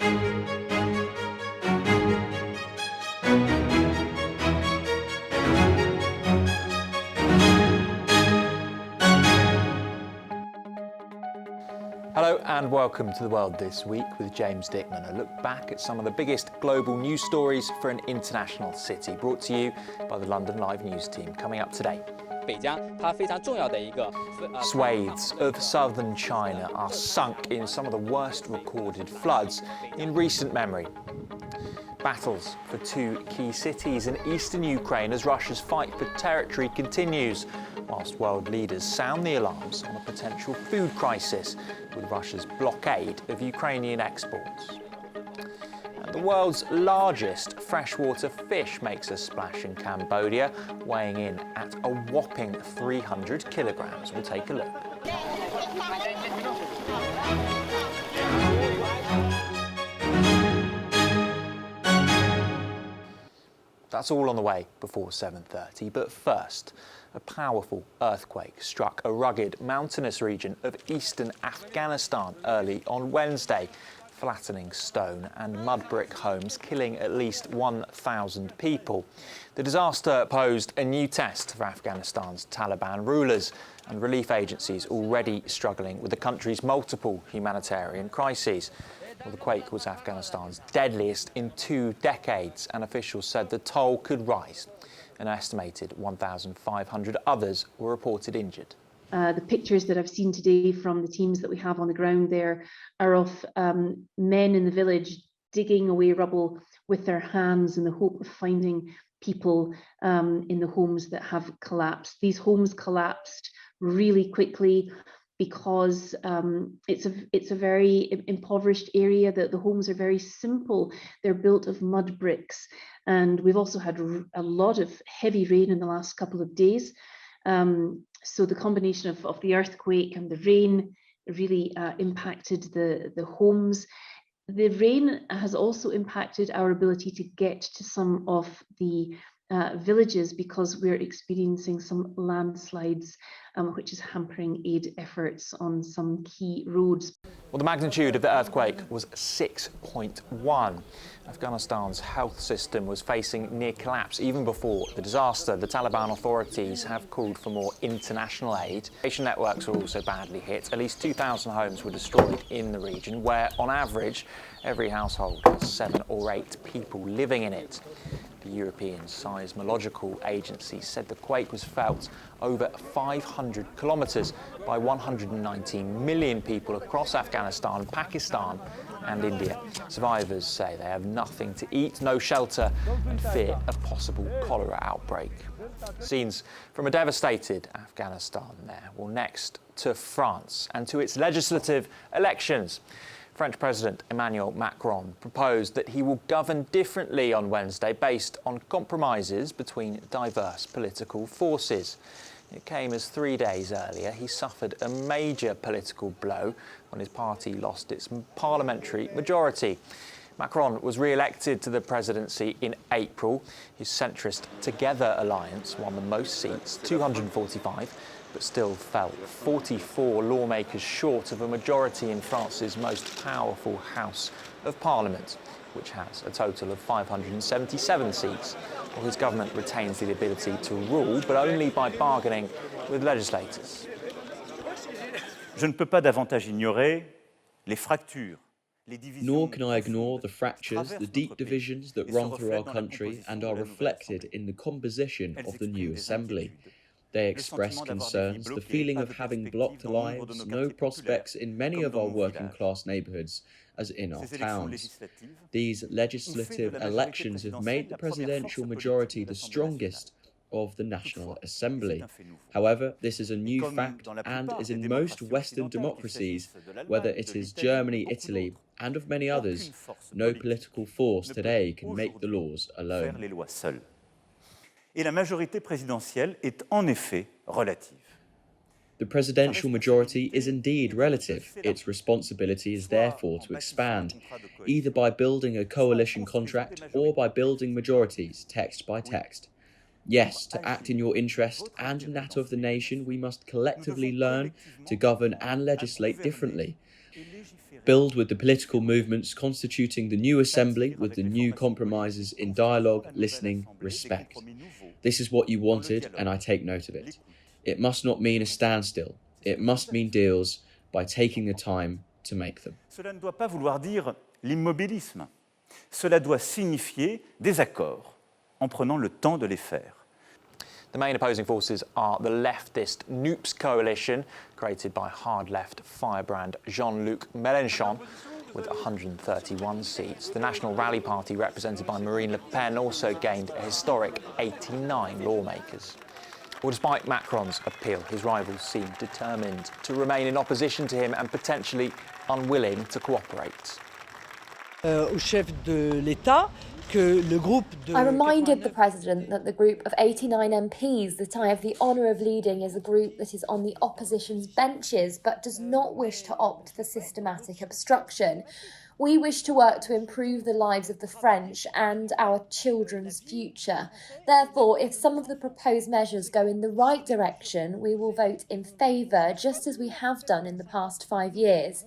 Hello and welcome to The World This Week with James Dickman, a look back at some of the biggest global news stories for an international city, brought to you by the London Live News team. Coming up today. Swathes of southern China are sunk in some of the worst recorded floods in recent memory. Battles for two key cities in eastern Ukraine as Russia's fight for territory continues, whilst world leaders sound the alarms on a potential food crisis with Russia's blockade of Ukrainian exports. And the world's largest freshwater fish makes a splash in Cambodia, weighing in at a whopping 300 kilograms. We'll take a look. That's all on the way before 7:30, but first, a powerful earthquake struck a rugged mountainous region of eastern Afghanistan early on Wednesday, flattening stone and mud brick homes, killing at least 1,000 people. The disaster posed a new test for Afghanistan's Taliban rulers and relief agencies already struggling with the country's multiple humanitarian crises. Well, the quake was Afghanistan's deadliest in 2 decades, and officials said the toll could rise. An estimated 1,500 others were reported injured. The pictures that I've seen today from the teams that we have on the ground there are of men in the village digging away rubble with their hands in the hope of finding people in the homes that have collapsed. These homes collapsed really quickly because it's a very impoverished area. That the homes are very simple. They're built of mud bricks, and we've also had a lot of heavy rain in the last couple of days. So the combination of the earthquake and the rain really impacted the homes. The rain has also impacted our ability to get to some of the villages because we're experiencing some landslides, which is hampering aid efforts on some key roads. Well, the magnitude of the earthquake was 6.1. Afghanistan's health system was facing near collapse even before the disaster. The Taliban authorities have called for more international aid. Nation networks were also badly hit. At least 2,000 homes were destroyed in the region, where on average every household has 7 or 8 people living in it. The European Seismological Agency said the quake was felt over 500 kilometres by 119 million people across Afghanistan, Pakistan and India. Survivors say they have nothing to eat, no shelter and fear a possible cholera outbreak. Scenes from a devastated Afghanistan there. Well, next to France and to its legislative elections. French President Emmanuel Macron proposed that he will govern differently on Wednesday based on compromises between diverse political forces. It came as 3 days earlier he suffered a major political blow when his party lost its parliamentary majority. Macron was re-elected to the presidency in April. His centrist Together alliance won the most seats, 245, but still fell 44 lawmakers short of a majority in France's most powerful House of Parliament, which has a total of 577 seats. Well, his government retains the ability to rule, but only by bargaining with legislators. Je ne peux pas davantage ignorer les fractures. Nor can I ignore the fractures, the deep divisions that run through our country and are reflected in the composition of the new assembly. They express concerns, the feeling of having blocked lives, no prospects in many of our working-class neighbourhoods, as in our towns. These legislative elections have made the presidential majority the strongest of the National Assembly. However, this is a new fact and, as in most Western democracies, whether it is Germany, Italy, and of many others, no political force today can make the laws alone. Et la majorité présidentielle est en effet relative. The presidential majority is indeed relative. Its responsibility is therefore to expand, either by building a coalition contract or by building majorities, text by text. Yes, to act in your interest and in that of the nation, we must collectively learn to govern and legislate differently. Build with the political movements constituting the new assembly with the new compromises in dialogue, listening, respect. This is what you wanted, and I take note of it. It must not mean a standstill. It must mean deals by taking the time to make them. Cela ne doit pas vouloir dire l'immobilisme. Cela doit signifier des accords en prenant le temps de les faire. The main opposing forces are the leftist NUPES coalition, created by hard-left firebrand Jean-Luc Mélenchon, with 131 seats. The National Rally Party, represented by Marine Le Pen, also gained a historic 89 lawmakers. Well, despite Macron's appeal, his rivals seem determined to remain in opposition to him and potentially unwilling to cooperate. Au chef de l'État que le groupe de I reminded the President that the group of 89 MPs that I have the honour of leading is a group that is on the opposition's benches but does not wish to opt for systematic obstruction. We wish to work to improve the lives of the French and our children's future. Therefore, if some of the proposed measures go in the right direction, we will vote in favour, just as we have done in the past 5 years.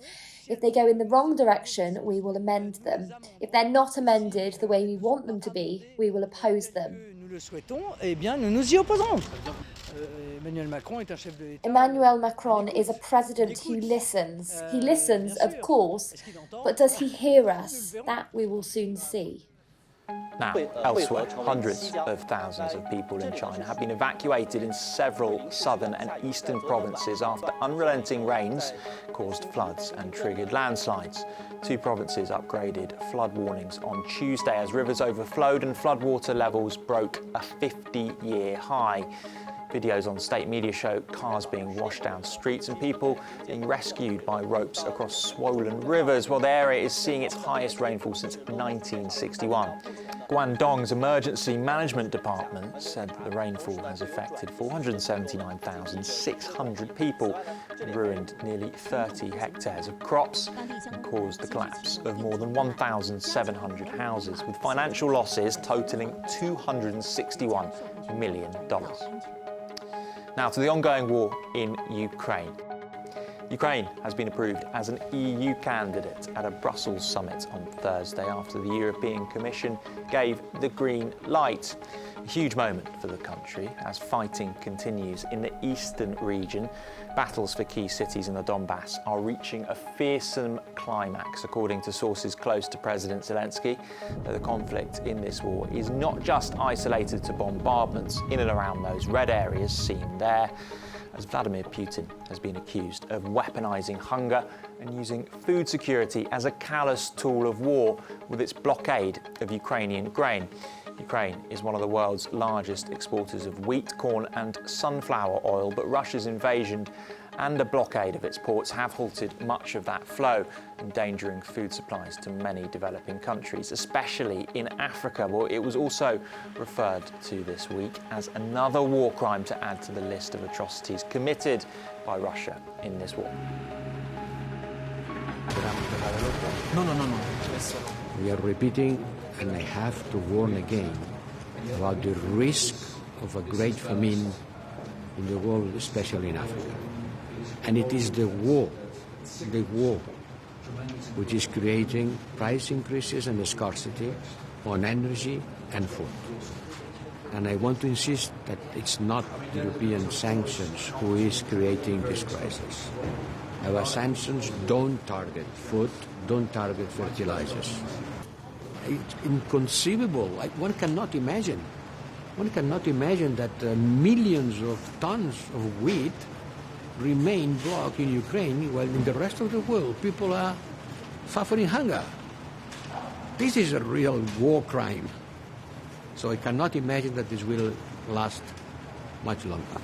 If they go in the wrong direction, we will amend them. If they're not amended the way we want them to be, we will oppose them. nous le souhaitons, eh bien nous nous y opposerons. Emmanuel Macron is a president who listens. He listens, of course, but does he hear us? That we will soon see. Now, elsewhere, hundreds of thousands of people in China have been evacuated in several southern and eastern provinces after unrelenting rains caused floods and triggered landslides. 2 provinces upgraded flood warnings on Tuesday as rivers overflowed and floodwater levels broke a 50-year high. Videos on state media show cars being washed down streets and people being rescued by ropes across swollen rivers, while the area is seeing its highest rainfall since 1961. Guangdong's Emergency Management Department said that the rainfall has affected 479,600 people and ruined nearly 30 hectares of crops and caused the collapse of more than 1,700 houses, with financial losses totalling $261 million. Now to the ongoing war in Ukraine. Ukraine has been approved as an EU candidate at a Brussels summit on Thursday after the European Commission gave the green light. A huge moment for the country as fighting continues in the eastern region. Battles for key cities in the Donbass are reaching a fearsome climax, according to sources close to President Zelensky. The conflict in this war is not just isolated to bombardments in and around those red areas seen there, as Vladimir Putin has been accused of weaponizing hunger and using food security as a callous tool of war with its blockade of Ukrainian grain. Ukraine is one of the world's largest exporters of wheat, corn and sunflower oil, but Russia's invasion and a blockade of its ports have halted much of that flow, endangering food supplies to many developing countries, especially in Africa. Well, it was also referred to this week as another war crime to add to the list of atrocities committed by Russia in this war. No. We are repeating, and I have to warn again about the risk of a great famine in the world, especially in Africa. And it is the war, which is creating price increases and scarcity on energy and food. And I want to insist that it's not European sanctions who is creating this crisis. Our sanctions don't target food, don't target fertilizers. It's inconceivable. One cannot imagine that millions of tons of wheat remain blocked in Ukraine while in the rest of the world people are suffering hunger. This is a real war crime. So I cannot imagine that this will last much longer.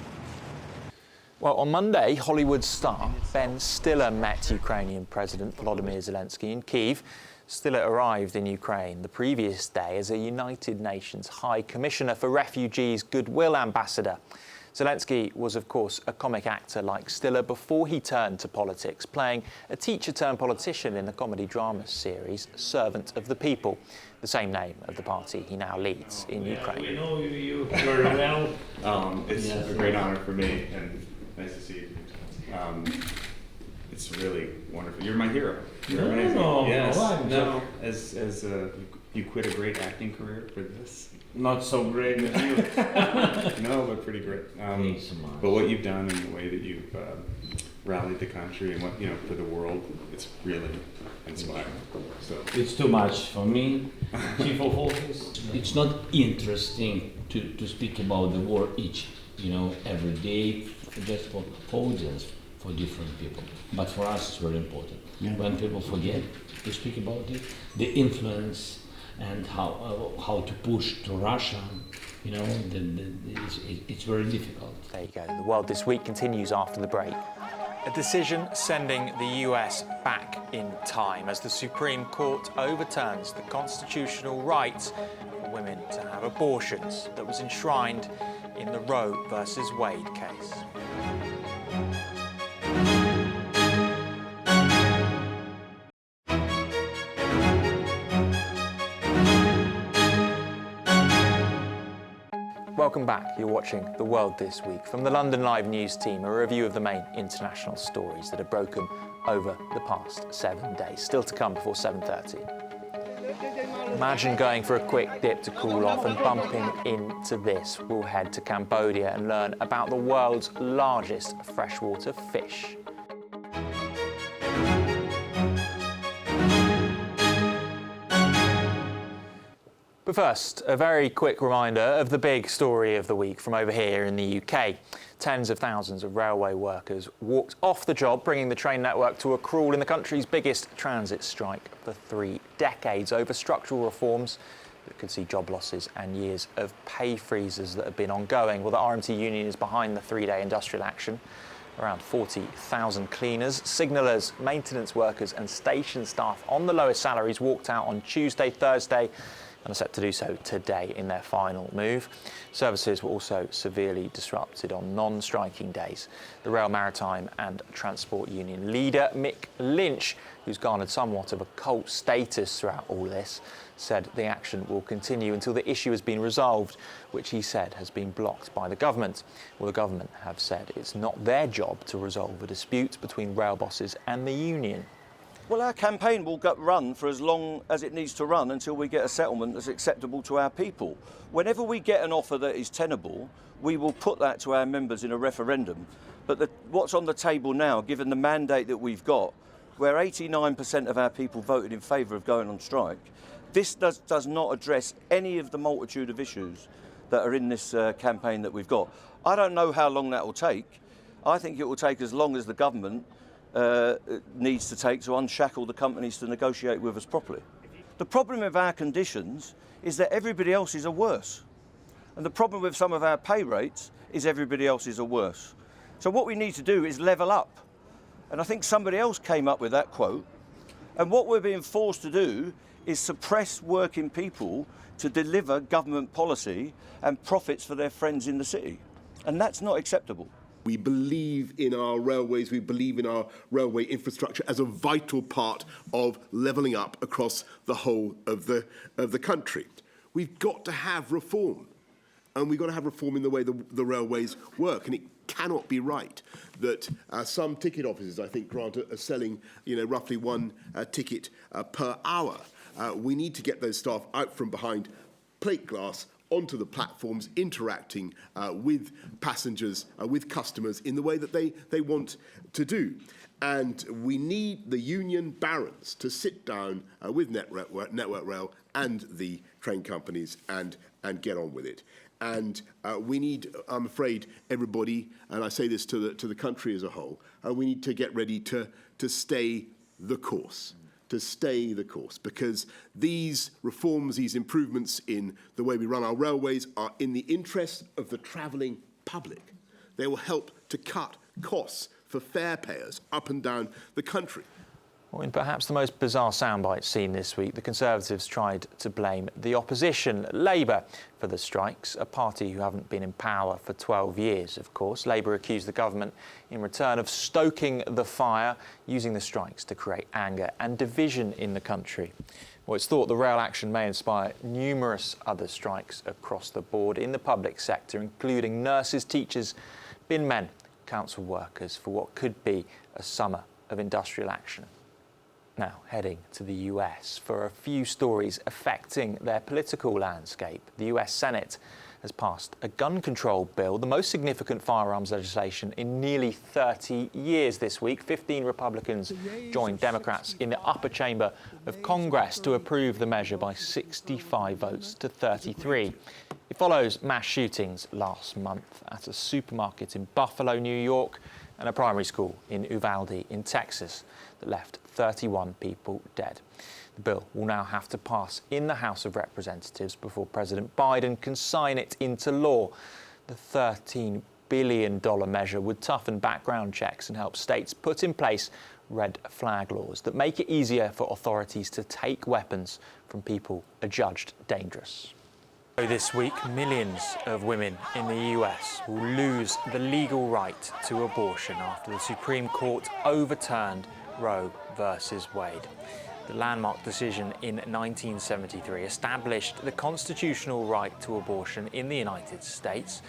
Well, on Monday, Hollywood star Ben Stiller met Ukrainian President Volodymyr Zelensky in Kyiv. Stiller arrived in Ukraine the previous day as a United Nations High Commissioner for Refugees Goodwill Ambassador. Zelensky was, of course, a comic actor like Stiller before he turned to politics, playing a teacher-turned-politician in the comedy-drama series Servant of the People, the same name of the party he now leads in Ukraine. We know you very well. It's a great honor for me, and nice to see you. It's it's really wonderful. You're my hero. You're No, amazing. no, Yes. I'm No. As you quit a great acting career for this. not so great as you. No, but pretty great. Thanks so much. But what you've done and the way that you've rallied the country and what for the world, it's really inspiring. So It's too much for me, chief of office. It's not interesting to speak about the war every day, just for audience, for different people. But for us, it's very important. When people forget to speak about it, the influence and how to push to Russia, it's very difficult. There you go. The World This Week continues after the break. A decision sending the US back in time as the Supreme Court overturns the constitutional right for women to have abortions that was enshrined in the Roe versus Wade case. Welcome back. You're watching The World This Week. From the London Live News team, a review of the main international stories that have broken over the past 7 days. Still to come before 7:30. Imagine going for a quick dip to cool off and bumping into this. We'll head to Cambodia and learn about the world's largest freshwater fish. But first, a very quick reminder of the big story of the week from over here in the UK. Tens of thousands of railway workers walked off the job, bringing the train network to a crawl in the country's biggest transit strike for 3 decades over structural reforms that could see job losses and years of pay freezes that have been ongoing. Well, the RMT union is behind the 3-day industrial action. Around 40,000 cleaners, signallers, maintenance workers and station staff on the lowest salaries walked out on Tuesday, Thursday, and are set to do so today in their final move. Services were also severely disrupted on non-striking days. The Rail Maritime and Transport Union leader, Mick Lynch, who's garnered somewhat of a cult status throughout all this, said the action will continue until the issue has been resolved, which he said has been blocked by the government. Well, the government have said it's not their job to resolve a dispute between rail bosses and the union. Well, our campaign will run for as long as it needs to run until we get a settlement that's acceptable to our people. Whenever we get an offer that is tenable, we will put that to our members in a referendum. But what's on the table now, given the mandate that we've got, where 89% of our people voted in favour of going on strike, this does not address any of the multitude of issues that are in this campaign that we've got. I don't know how long that will take. I think it will take as long as the government needs to take to unshackle the companies to negotiate with us properly. The problem with our conditions is that everybody else's are worse. And the problem with some of our pay rates is everybody else's are worse. So what we need to do is level up. And I think somebody else came up with that quote. And what we're being forced to do is suppress working people to deliver government policy and profits for their friends in the city. And that's not acceptable. We believe in our railways, we believe in our railway infrastructure as a vital part of levelling up across the whole of the country. We've got to have reform, and we've got to have reform in the way the railways work. And it cannot be right that some ticket offices, I think, Grant, are selling roughly one ticket per hour. We need to get those staff out from behind plate glass onto the platforms, interacting with passengers, with customers in the way that they want to do. And we need the union barons to sit down with Network Rail and the train companies and get on with it. And we need, I'm afraid, everybody, and I say this to the country as a whole, we need to get ready to stay the course. To stay the course, because these reforms, these improvements in the way we run our railways are in the interest of the travelling public. They will help to cut costs for fare payers up and down the country. Well, in perhaps the most bizarre soundbite seen this week, the Conservatives tried to blame the opposition, Labour, for the strikes, a party who haven't been in power for 12 years, of course. Labour accused the government in return of stoking the fire, using the strikes to create anger and division in the country. Well, it's thought the rail action may inspire numerous other strikes across the board in the public sector, including nurses, teachers, bin men, council workers, for what could be a summer of industrial action. Now, heading to the US for a few stories affecting their political landscape. The US Senate has passed a gun control bill, the most significant firearms legislation in nearly 30 years this week. 15 Republicans joined Democrats in the upper chamber of Congress to approve the measure by 65 votes to 33. It follows mass shootings last month at a supermarket in Buffalo, New York, and a primary school in Uvalde in Texas that left 31 people dead. The bill will now have to pass in the House of Representatives before President Biden can sign it into law. The $13 billion measure would toughen background checks and help states put in place red flag laws that make it easier for authorities to take weapons from people adjudged dangerous. This week, millions of women in the US will lose the legal right to abortion after the Supreme Court overturned Roe versus Wade. The landmark decision in 1973 established the constitutional right to abortion in the United States.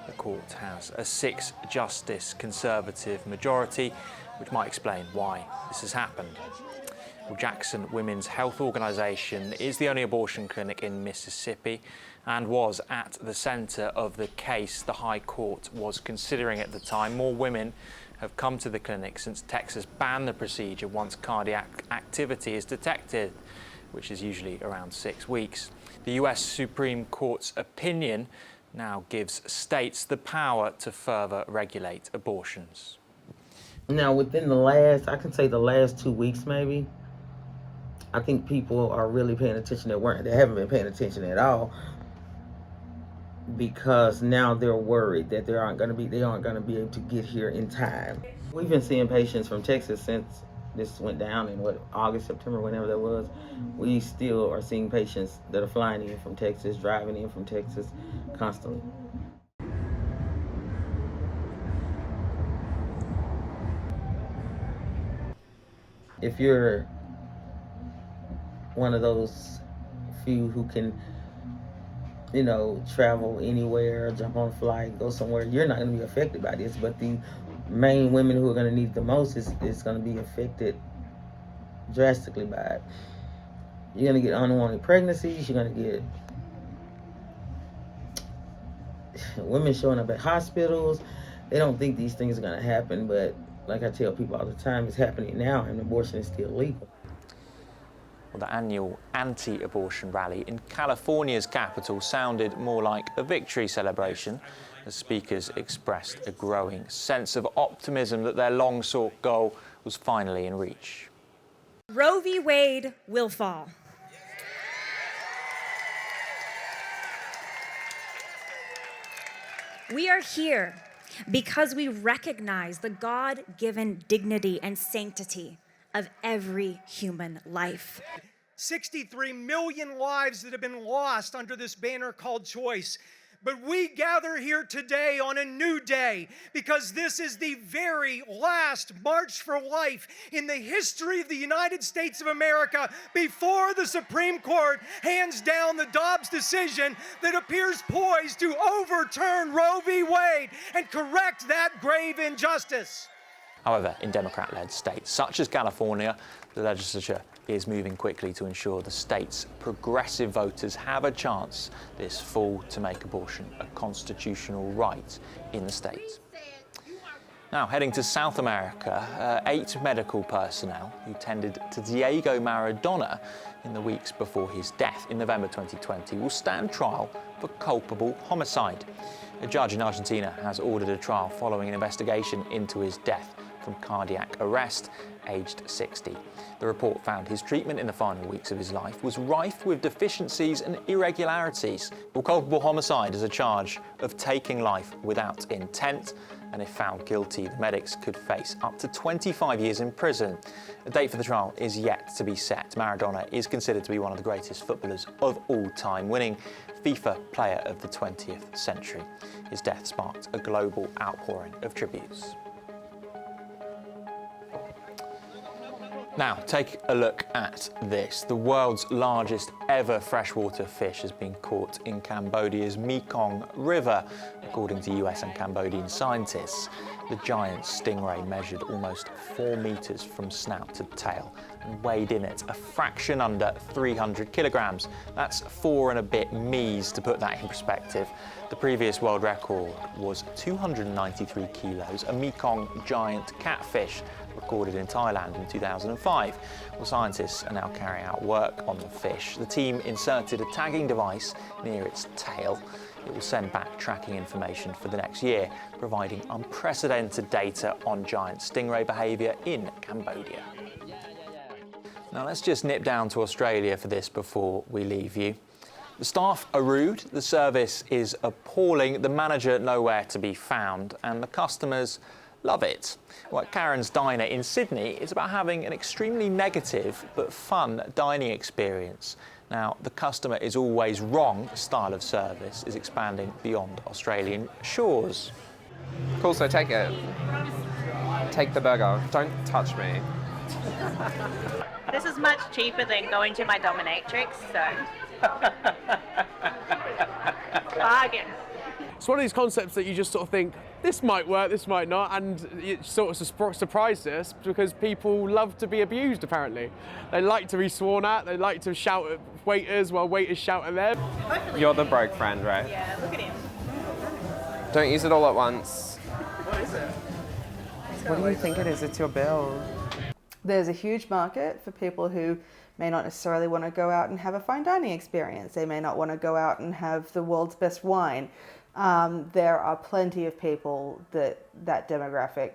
The court has a 6-justice conservative majority, which might explain why this has happened. Well, Jackson Women's Health Organization is the only abortion clinic in Mississippi and was at the centre of the case the High Court was considering at the time. More women have come to the clinic since Texas banned the procedure once cardiac activity is detected, which is usually around 6 weeks. The US Supreme Court's opinion now gives states the power to further regulate abortions. Now, within the last, I can say the last 2 weeks maybe, I think people are really paying attention they haven't been paying attention at all, because now they're worried that they aren't going to be able to get here in time. We've been seeing patients from Texas since this went down in August, September, whenever that was. We still are seeing patients that are flying in from Texas, driving in from Texas constantly. If you're one of those few who can, travel anywhere, jump on a flight, go somewhere, you're not going to be affected by this. But the main women who are going to need it the most is going to be affected drastically by it. You're going to get unwanted pregnancies. You're going to get women showing up at hospitals. They don't think these things are going to happen, but like I tell people all the time, it's happening now, and abortion is still legal. Well, the annual anti-abortion rally in California's capital sounded more like a victory celebration as speakers expressed a growing sense of optimism that their long-sought goal was finally in reach. Roe v. Wade will fall. We are here because we recognize the God-given dignity and sanctity of every human life. 63 million lives that have been lost under this banner called choice. But we gather here today on a new day because this is the very last March for Life in the history of the United States of America before the Supreme Court hands down the Dobbs decision that appears poised to overturn Roe v. Wade and correct that grave injustice. However, in Democrat-led states such as California, the legislature is moving quickly to ensure the state's progressive voters have a chance this fall to make abortion a constitutional right in the state. Now, heading to South America, 8 medical personnel who tended to Diego Maradona in the weeks before his death in November 2020 will stand trial for culpable homicide. A judge in Argentina has ordered a trial following an investigation into his death from cardiac arrest, aged 60. The report found his treatment in the final weeks of his life was rife with deficiencies and irregularities. Well, culpable homicide is a charge of taking life without intent, and if found guilty, the medics could face up to 25 years in prison. A date for the trial is yet to be set. Maradona is considered to be one of the greatest footballers of all time, winning FIFA Player of the 20th Century. His death sparked a global outpouring of tributes. Now, take a look at this. The world's largest ever freshwater fish has been caught in Cambodia's Mekong River, according to US and Cambodian scientists. The giant stingray measured almost 4 meters from snout to tail and weighed in at a fraction under 300 kilograms. That's 4 and a bit me's, to put that in perspective. The previous world record was 293 kilos, a Mekong giant catfish recorded in Thailand in 2005. Well, scientists are now carrying out work on the fish. The team inserted a tagging device near its tail. It will send back tracking information for the next year, providing unprecedented data on giant stingray behaviour in Cambodia. Now let's just nip down to Australia for this before we leave you. The staff are rude, the service is appalling, the manager nowhere to be found, and the customers love it. Well, at Karen's Diner in Sydney, it's about having an extremely negative but fun dining experience. Now, the customer is always wrong style of service is expanding beyond Australian shores. Cool, so take it. Take the burger. Don't touch me. This is much cheaper than going to my dominatrix, so bargain. It's one of these concepts that you just sort of think, this might work, this might not, and it sort of surprised us because people love to be abused, apparently. They like to be sworn at, they like to shout at waiters while waiters shout at them. You're the broke friend, right? Yeah, look at him. Don't use it all at once. What is it? What do you think it is? It's your bill. There's a huge market for people who may not necessarily want to go out and have a fine dining experience. They may not want to go out and have the world's best wine. There are plenty of people that demographic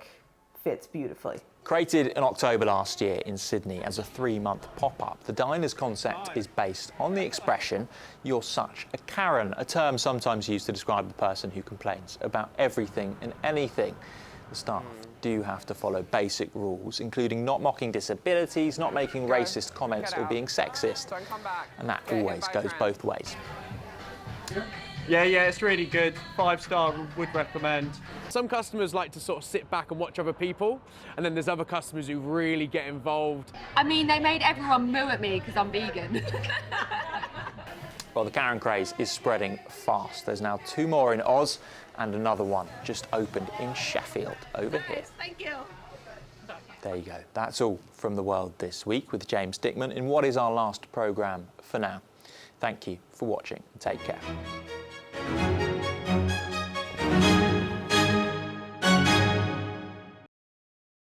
fits beautifully. Created in October last year in Sydney as a 3-month pop-up, the Diners concept is based on the expression, "You're such a Karen," a term sometimes used to describe a person who complains about everything and anything. The staff do have to follow basic rules, including not mocking disabilities, not making racist comments or being sexist. And that always goes both ways. Yeah, it's really good. 5-star, would recommend. Some customers like to sort of sit back and watch other people, and then there's other customers who really get involved. I mean, they made everyone moo at me because I'm vegan. Well, the Karen craze is spreading fast. There's now 2 more in Oz and another one just opened in Sheffield over here. Thank you. There you go. That's all from the world this week with James Dickman in what is our last programme for now. Thank you for watching and take care.